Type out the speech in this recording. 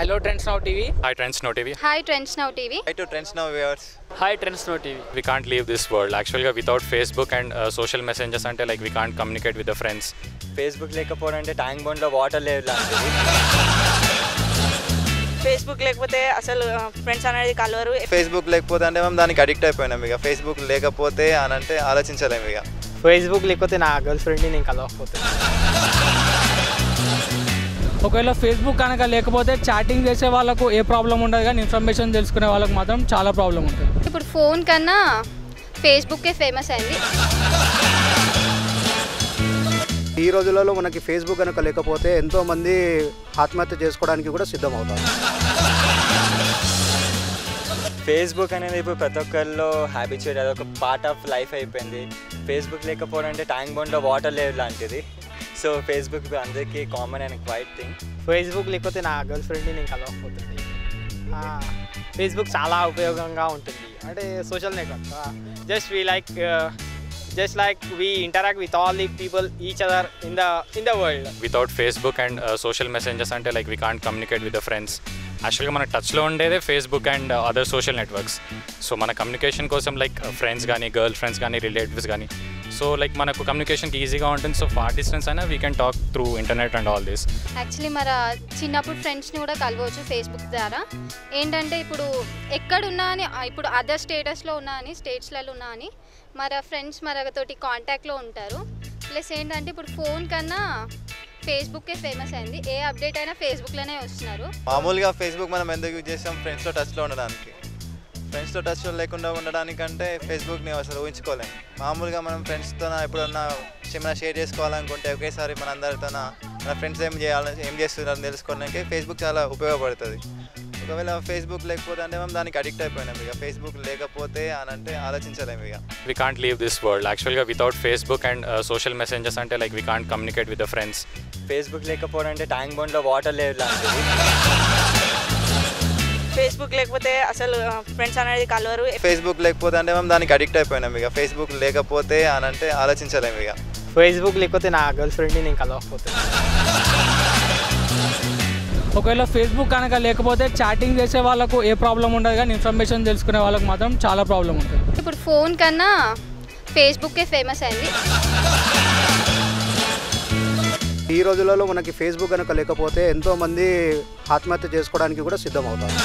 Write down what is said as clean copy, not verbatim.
Hello Trends Now TV. Hi Trends Now TV. Hi Trends Now TV. Hi to Trends Now viewers. Hi Trends Now TV. We can't leave this world. Actually, without Facebook and social messengers, like we can't communicate with the friends. Facebook లేకపోవడం అంటే tank బండ్లో water లేవు లాంటిది. Facebook లేకపోతే అసలు friends అనేది కలవరు. Facebook లేకపోతే అంటే మేము దానికి అడిక్ట్ అయిపోయినాం ఇక. ఫేస్బుక్ లేకపోతే అని అంటే ఆలోచించలేము ఇక. ఫేస్బుక్ లేకపోతే నా గర్ల్ ఫ్రెండ్ని నేను కలవకపోతే. ఒకవేళ ఫేస్బుక్ కనుక లేకపోతే చాటింగ్ చేసే వాళ్ళకు ఏ ప్రాబ్లం ఉండదు, కానీ ఇన్ఫర్మేషన్ తెలుసుకునే వాళ్ళకి మాత్రం చాలా ప్రాబ్లం ఉంటుంది. ఇప్పుడు ఫోన్ కన్నా ఫేస్బుక్కే ఫేమస్ అయింది. ఈ రోజులలో మనకి ఫేస్బుక్ కనుక లేకపోతే ఎంతోమంది ఆత్మహత్య చేసుకోవడానికి కూడా సిద్ధమవుతారు. ఫేస్బుక్ అనేది ఇప్పుడు ప్రతి ఒక్కరిలో హ్యాబిచువేట్, అదొక పార్ట్ ఆఫ్ లైఫ్ అయిపోయింది. ఫేస్బుక్ లేకపోవడం అంటే ట్యాంక్ బండ్లో వాటర్ లేవు లాంటిది. సో ఫేస్బుక్ అందరికీ common and quite thing. Facebook లేకపోతే నా గర్ల్ ఫ్రెండ్ని నేను కలవకపోతుంది. ఫేస్బుక్ చాలా ఉపయోగంగా ఉంటుంది. అంటే social network. just like we interact with all the people, each other in the world. Without Facebook and social messengers, like we can't communicate with the friends. Actually, మన టచ్లో ఉండేదే Facebook and other social networks. So మన communication కోసం like friends కానీ, girl friends కానీ, relatives కానీ, so like మనకు కమ్యూనికేషన్కి ఈజీగా ఉంటుంది. సో ఫార్ డిస్టెన్స్ అయినా we can talk through internet and all this. Actually మన చిన్నప్పుడు ఫ్రెండ్స్ని కూడా కలవచ్చు ఫేస్బుక్ ద్వారా. ఏంటంటే ఇప్పుడు ఎక్కడున్నా అని, ఇప్పుడు అదర్ స్టేటస్లో ఉన్నా అని, స్టేట్స్లలో ఉన్నా అని మన ఫ్రెండ్స్ మనతోటి కాంటాక్ట్లో ఉంటారు. ప్లస్ ఏంటంటే ఇప్పుడు ఫోన్ కన్నా ఫేస్బుక్కే ఫేమస్ అయింది. ఏ అప్డేట్ అయినా ఫేస్బుక్లోనే వస్తున్నారు. మామూలుగా ఫేస్బుక్ మనం ఎందుకు యూజ్ చేస్తాం? ఫ్రెండ్స్తో టచ్లో ఉండడానికి. ఫ్రెండ్స్తో టచ్లో లేకుండా ఉండడానికంటే ఫేస్బుక్ని అసలు ఊహించుకోలేము. మామూలుగా మనం ఫ్రెండ్స్తో ఎప్పుడన్నా ఏమైనా షేర్ చేసుకోవాలనుకుంటే ఒకేసారి మన అందరితో మన ఫ్రెండ్స్ ఏం చేస్తున్నారని తెలుసుకోవడానికి ఫేస్బుక్ చాలా ఉపయోగపడుతుంది. ఒకవేళ ఫేస్బుక్ లేకపోతే అంటే మేము దానికి అడిక్ట్ అయిపోయినాం ఇక. ఫేస్బుక్ లేకపోతే అని అంటే ఆలోచించలేము ఇక. We can't leave this world. Actually, without Facebook and social messengers, like we can't communicate with the friends. Facebook లేకపోవడం అంటే ట్యాంక్ బండ్లో వాటర్ లేవు లాంటిది. ఫేస్బుక్ లేకపోతే అసలు ఫ్రెండ్స్ అనేది కలవరు. ఫేస్బుక్ లేకపోతే అంటే మేము దానికి అడిక్ట్ అయిపోయినాం ఇక. ఫేస్బుక్ లేకపోతే అని అంటే ఆలోచించలేము ఇక. ఫేస్బుక్ లేకపోతే నా గర్ల్ ఫ్రెండ్ని నేను కలవకపోతే. ఒకవేళ ఫేస్బుక్ కనుక లేకపోతే చాటింగ్ చేసే వాళ్ళకు ఏ ప్రాబ్లం ఉండదు, కానీ ఇన్ఫర్మేషన్ తెలుసుకునే వాళ్ళకి మాత్రం చాలా ప్రాబ్లం ఉంటుంది. ఇప్పుడు ఫోన్ కన్నా ఫేస్బుక్కే ఫేమస్ అయింది. ఈ రోజులలో మనకి ఫేస్బుక్ కనుక లేకపోతే ఎంతోమంది ఆత్మహత్య చేసుకోవడానికి కూడా సిద్ధమవుతారు.